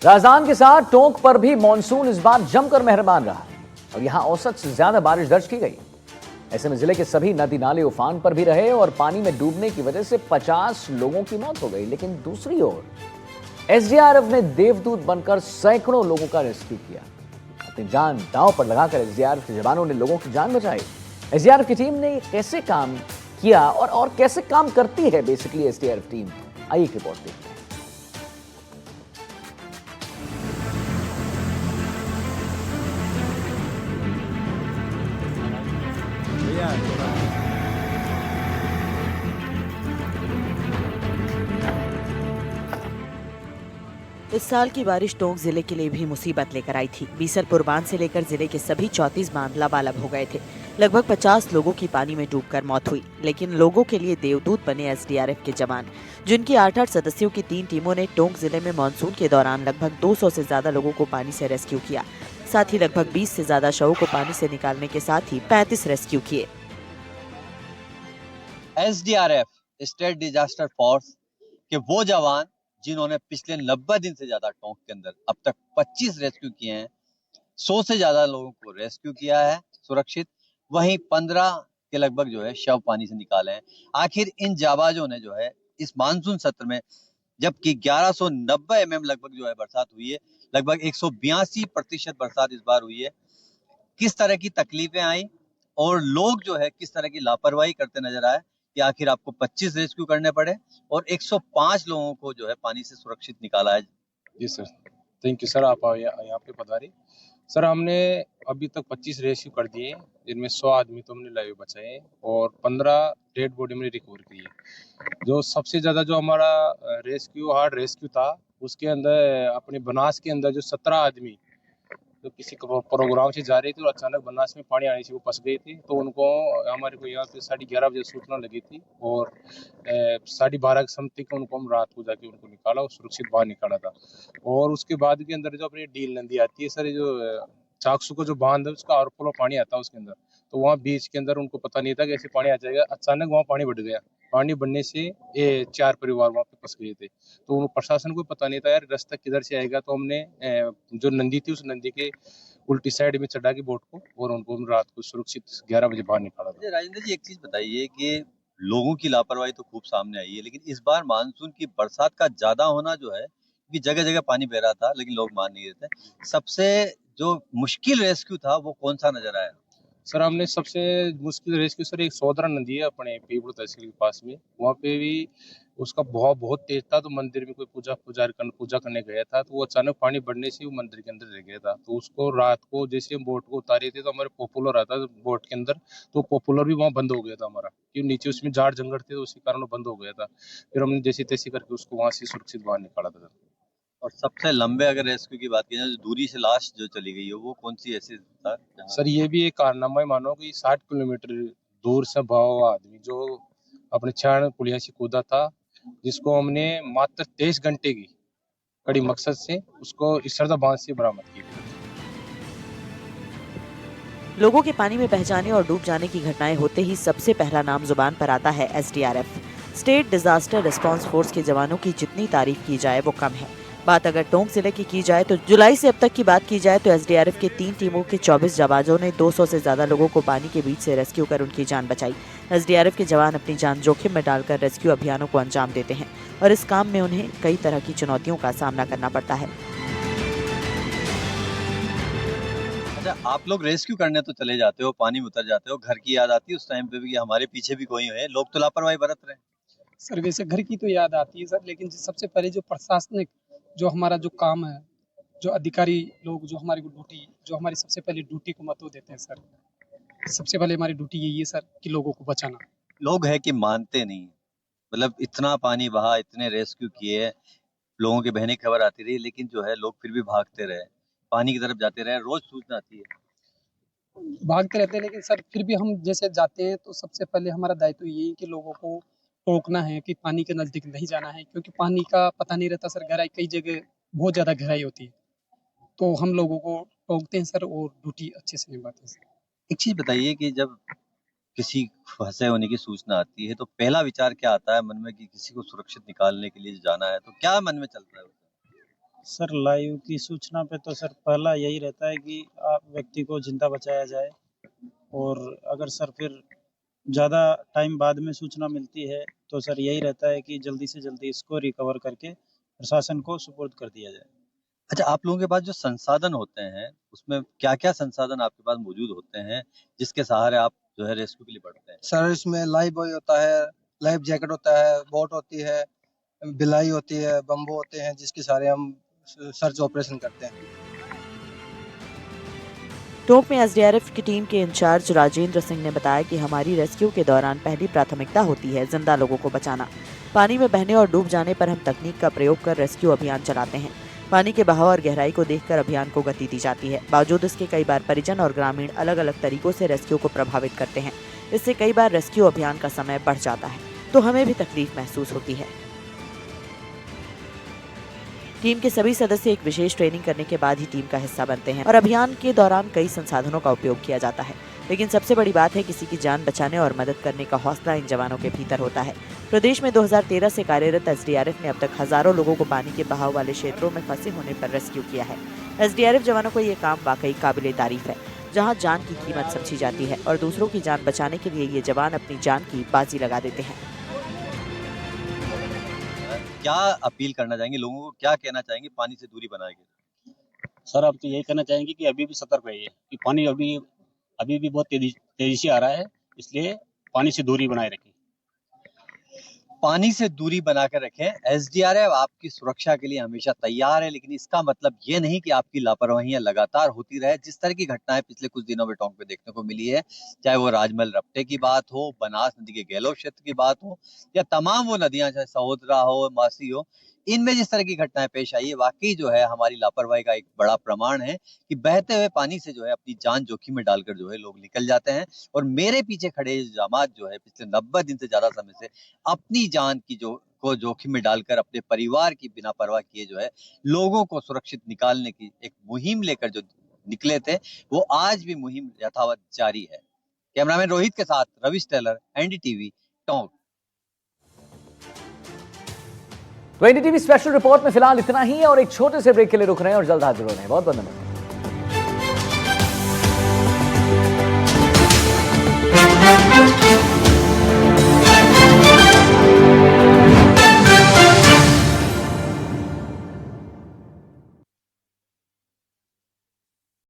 राजधानी के साथ टोंक पर भी मानसून इस बार जमकर मेहरबान रहा और यहां औसत से ज्यादा बारिश दर्ज की गई। ऐसे में जिले के सभी नदी नाले उफान पर भी रहे और पानी में डूबने की वजह से 50 लोगों की मौत हो गई। लेकिन दूसरी ओर एसडीआरएफ ने देवदूत बनकर सैकड़ों लोगों का रेस्क्यू किया। अपनी जान दांव पर लगाकर एसडीआरएफ के जवानों ने लोगों की जान बचाई। एसडीआरएफ की टीम ने कैसे काम किया और कैसे काम करती है बेसिकली एसडीआरएफ टीम, आइए एक रिपोर्ट देखते हैं। इस साल की बारिश टोंक जिले के लिए भी मुसीबत लेकर आई थी। बीसलपुर बांध से लेकर जिले के सभी 34 बांध लबालब हो गए थे। लगभग 50 लोगों की पानी में डूबकर मौत हुई। लेकिन लोगों के लिए देवदूत बने एसडीआरएफ के जवान, जिनकी 8-8 सदस्यों की 3 टीमों ने टोंक जिले में मानसून के दौरान लगभग 200 से ज्यादा लोगों को पानी से रेस्क्यू किया। साथ ही लगभग 20 से ज्यादा शवों को पानी से निकालने के साथ ही 35 रेस्क्यू किए। एसडीआरएफ स्टेट डिजास्टर फोर्स के वो जवान जिन्होंने पिछले 90 दिन से ज्यादा टोंक के अंदर अब तक 25 रेस्क्यू किए हैं, 100 से ज्यादा लोगों को रेस्क्यू किया है सुरक्षित, वहीं 15 के लगभग जो है शव पानी से निकाले हैं। आखिर इन जाबाजों ने जो है इस मानसून सत्र में, जबकि 1190 mm लगभग जो है बरसात हुई है, लगभग 182% बरसात इस बार हुई है, किस तरह की तकलीफें आई और लोग जो है किस तरह की लापरवाही करते नजर आए कि आखिर आपको 25 रेस्क्यू करने पड़े और 105 लोगों को जो है पानी से सुरक्षित निकाला है। जी सर, थैंक यू सर। आप यहाँ पे पधारे सर। हमने अभी तक 25 रेस्क्यू कर दिए, जिनमें 100 आदमी तो हमने लाइव बचाए और 15 डेड बॉडी में रिकवर की है। जो सबसे ज़्यादा जो हमारा हार्ड रेस्क्यू था, उसके अंदर अपने बनास के अंदर जो 17 आदमी जो किसी प्रोग्राम से जा रहे थे और अचानक बनास में पानी आने से वो फंस गए थे, तो उनको हमारे को यहाँ पे 11:30 बजे सूचना लगी थी और 12:30 के समथिंग को उनको हम रात को जाके उनको निकाला और सुरक्षित बाहर निकाला था। और उसके बाद के अंदर जो अपनी डील नदी आती है सर, जो चाकसू का जो बांध है उसका ओवरफ्लो पानी आता है उसके अंदर, तो वहाँ बीच के अंदर उनको पता नहीं था कि ऐसे पानी आ जाएगा। अचानक वहाँ पानी बढ़ गया। पानी बढ़ने से ये 4 परिवार वहाँ पे फंस गए थे, तो प्रशासन को पता नहीं था यार रास्ता किधर से आएगा। तो हमने जो नदी थी उस नदी के उल्टी साइड में चढ़ा के बोट को और उनको रात को सुरक्षित 11 बजे बाहर निकाला था। राजेंद्र जी, एक चीज बताइए कि लोगों की लापरवाही तो खूब सामने आई है, लेकिन इस बार मानसून की बरसात का ज्यादा होना जो है कि जगह जगह पानी बह रहा था, लेकिन लोग मान नहीं रहे थे। सबसे जो मुश्किल रेस्क्यू था वो कौन सा नजर आया? सर हमने सबसे मुश्किल रेस्क्यू सर एक सोदरा नदी है अपने पीपड़ तहसील के पास में, वहाँ पे भी उसका बहाव बहुत तेज था। तो मंदिर में कोई पूजा करने गया था, तो वो अचानक पानी बढ़ने से वो मंदिर के अंदर रह गया था। तो उसको रात को जैसे हम बोट को उतारे थे तो हमारे पॉपुलर आता बोट के अंदर, तो पॉपुलर भी वहाँ बंद हो गया था हमारा, क्योंकि नीचे उसमें झाड़ जंगल थे, तो उसी कारण वो बंद हो गया था। फिर हमने जैसे तैसे करके उसको वहाँ से सुरक्षित बाहर निकाला था। और सबसे लंबे अगर रेस्क्यू की बात की जाए, जो दूरी से लाश जो चली गई है, वो कौन सी ऐसी था? सर ये भी एक कारनामा ही मानो कि 60 किलोमीटर दूर से भागा हुआ आदमी जो अपने 96 पुलिया से कूदा था, जिसको हमने मात्र 23 घंटे की कड़ी मकसद से उसको इसरदा बांध से बरामद किया। लोगों के पानी में बह जाने और डूब जाने की घटनाएं होते ही सबसे पहला नाम जुबान पर आता है SDRF. State disaster response force के जवानों की जितनी तारीफ की जाए वो कम है। बात अगर टोंक जिले की जाए तो जुलाई से अब तक की बात की जाए तो एसडीआरएफ के 3 टीमों के 24 जाबाजों ने 200 से ज्यादा लोगों को पानी के बीच से रेस्क्यू कर उनकी जान बचाई। एसडीआरएफ के जवान अपनी जान जोखिम में डालकर रेस्क्यू अभियानों को अंजाम देते हैं और इस काम में उन्हें कई तरह की चुनौतियों का सामना करना पड़ता है। अच्छा, आप लोग रेस्क्यू करने तो चले जाते हो, पानी में उतर जाते हो, घर की याद आती है उस टाइम पे भी कि हमारे पीछे भी कोई है? लोग तो लापरवाही बरत रहे हैं। सर वैसे घर की तो याद आती है सर, लेकिन सबसे पहले जो प्रशासनिक जो हमारा जो काम है, जो अधिकारी लोग जो हमारी ड्यूटी, जो हमारी सबसे पहले ड्यूटी को महत्व देते हैं सर। सबसे पहले हमारी ड्यूटी यही है सर कि लोगों को बचाना। लोग है कि मानते नहीं, मतलब इतना पानी बहा, इतने रेस्क्यू किए, लोगों के बहने की खबर आती रही, लेकिन जो है लोग फिर भी भागते रहे, पानी की तरफ जाते रहे। रोज सूचना आती है, भागते रहते हैं, लेकिन सर फिर भी हम जैसे जाते हैं तो सबसे पहले हमारा दायित्व यही है कि लोगों को टोकना है कि पानी के नजदीक नहीं जाना है, क्योंकि पानी का पता नहीं रहता सर। गहराई कई जगह बहुत ज्यादा गहराई होती है, तो हम लोगों को टोकते हैं सर और ड्यूटी अच्छे से निभाते हैं सर। एक चीज बताइए कि जब किसी फंसे होने की सूचना आती है तो पहला विचार क्या आता है मन में कि किसी को सुरक्षित निकालने के लिए जाना है, तो क्या मन में चलता है? सर लाइव की सूचना पे तो सर पहला यही रहता है कि आप व्यक्ति को जिंदा बचाया जाए, और अगर सर फिर ज़्यादा टाइम बाद में सूचना मिलती है तो सर यही रहता है कि जल्दी से जल्दी इसको रिकवर करके प्रशासन को सुपुर्द कर दिया जाए। अच्छा, आप लोगों के पास जो संसाधन होते हैं, उसमें क्या-क्या संसाधन आपके पास मौजूद होते हैं, जिसके सहारे आप जो है रेस्क्यू के लिए बढ़ते हैं? सर इसमें लाइफ बॉय होता है, लाइफ जैकेट होता है, बोट होती है, बिलाई होती है, बम्बू होते हैं जिसके सहारे हम सर्च ऑपरेशन करते हैं। टोंक में एसडीआरएफ की टीम के इंचार्ज राजेंद्र सिंह ने बताया कि हमारी रेस्क्यू के दौरान पहली प्राथमिकता होती है जिंदा लोगों को बचाना। पानी में बहने और डूब जाने पर हम तकनीक का प्रयोग कर रेस्क्यू अभियान चलाते हैं। पानी के बहाव और गहराई को देखकर अभियान को गति दी जाती है। बावजूद इसके कई बार परिजन और ग्रामीण अलग अलग तरीकों से रेस्क्यू को प्रभावित करते हैं। इससे कई बार रेस्क्यू अभियान का समय बढ़ जाता है, तो हमें भी तकलीफ महसूस होती है। टीम के सभी सदस्य एक विशेष ट्रेनिंग करने के बाद ही टीम का हिस्सा बनते हैं और अभियान के दौरान कई संसाधनों का उपयोग किया जाता है। लेकिन सबसे बड़ी बात है किसी की जान बचाने और मदद करने का हौसला इन जवानों के भीतर होता है। प्रदेश में 2013 से कार्यरत एसडीआरएफ ने अब तक हजारों लोगों को पानी के बहाव वाले क्षेत्रों में फंसे होने पर रेस्क्यू किया है। एसडीआरएफ जवानों को ये काम वाकई काबिले तारीफ है, जहाँ जान की कीमत समझी जाती है और दूसरों की जान बचाने के लिए ये जवान अपनी जान की बाजी लगा देते हैं। क्या अपील करना चाहेंगे लोगों को, क्या कहना चाहेंगे पानी से दूरी बनाए के? सर अब तो यही कहना चाहेंगे कि अभी भी सतर्क रहिए कि पानी अभी भी बहुत तेजी से आ रहा है, इसलिए पानी से दूरी बनाए रखें। पानी से दूरी बनाकर रखें। एसडीआरएफ आपकी सुरक्षा के लिए हमेशा तैयार है, लेकिन इसका मतलब ये नहीं कि आपकी लापरवाहियां लगातार होती रहे। जिस तरह की घटनाएं पिछले कुछ दिनों में टोंक में देखने को मिली है, चाहे वो राजमहल रपटे की बात हो, बनास नदी के गहलोत क्षेत्र की बात हो, या तमाम वो नदियां चाहे सहोदरा हो, मासी हो, इनमें जिस तरह की घटनाएं पेश आई है, वाकई जो है हमारी लापरवाही का एक बड़ा प्रमाण है कि बहते हुए पानी से जो है अपनी जान जोखिम में डालकर जो है लोग निकल जाते हैं। और मेरे पीछे खड़े जमात जो है पिछले 90 दिन से ज्यादा समय से अपनी जान की को जोखिम में डालकर अपने परिवार की बिना परवाह किए जो है लोगों को सुरक्षित निकालने की एक मुहिम लेकर जो निकले थे, वो आज भी मुहिम यथावत जारी है। कैमरामैन रोहित के साथ रविश टेलर, एनडीटीवी, टोंक। तो एनडीटीवी स्पेशल रिपोर्ट में फिलहाल इतना ही है और एक छोटे से ब्रेक के लिए रुक रहे हैं और जल्द हाजिर हो रहे हैं। बहुत बहुत धन्यवाद।